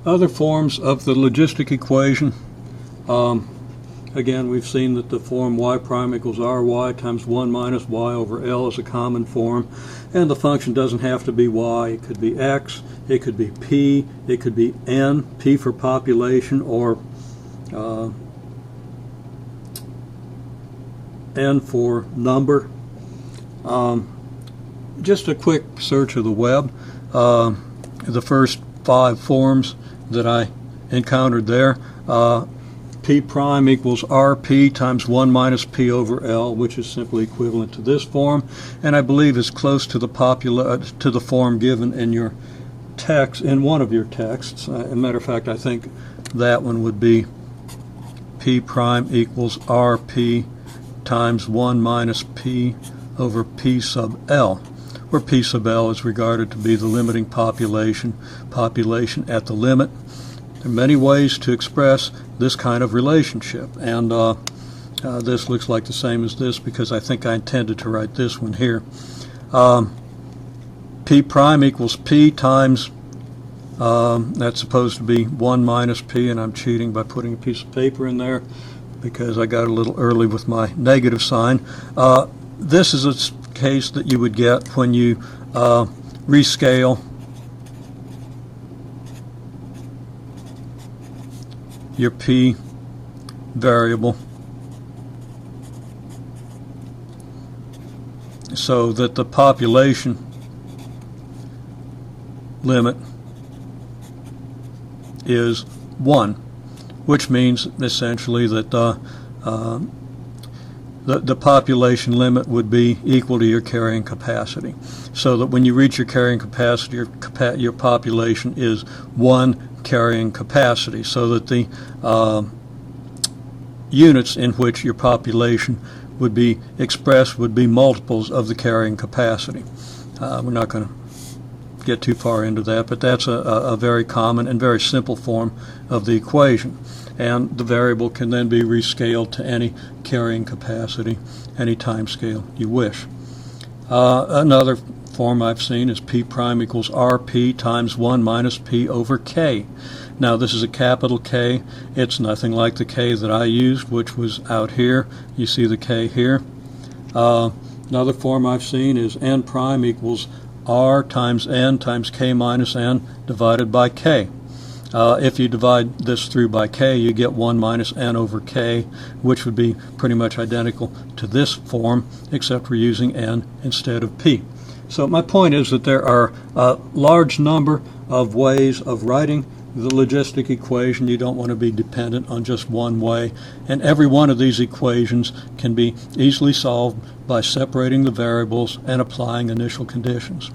Other forms of the logistic equation. Again, we've seen that the form y prime equals ry times 1 minus y over L is a common form, and the function doesn't have to be y. It could be x, it could be p, it could be n, p for population, or n for number. Just a quick search of the web. The first 5 forms that I encountered there. P prime equals RP times 1 minus P over L, which is simply equivalent to this form, and I believe is close to the form given in your text, in one of your texts. As a matter of fact, I think that one would be P prime equals RP times 1 minus P over P sub L, where P sub L is regarded to be the limiting population at the limit. There are many ways to express this kind of relationship, and this looks like the same as this because I think I intended to write this one here. P prime equals P times, that's supposed to be 1 minus P, and I'm cheating by putting a piece of paper in there because I got a little early with my negative sign. This is a case that you would get when you rescale your P variable so that the population limit is 1, which means essentially that the population limit would be equal to your carrying capacity, so that when you reach your carrying capacity, your population is 1 carrying capacity, so that the units in which your population would be expressed would be multiples of the carrying capacity. We're not going to get too far into that, but that's a very common and very simple form of the equation. And the variable can then be rescaled to any carrying capacity, any time scale you wish. Another form I've seen is P prime equals RP times 1 minus P over K. Now this is a capital K. It's nothing like the K that I used, which was out here. You see the K here. Another form I've seen is N prime equals R times N times K minus N divided by K. If you divide this through by K, you get 1 minus N over K, which would be pretty much identical to this form, except we're using N instead of P. So my point is that there are a large number of ways of writing the logistic equation. You don't want to be dependent on just one way, and every one of these equations can be easily solved by separating the variables and applying initial conditions.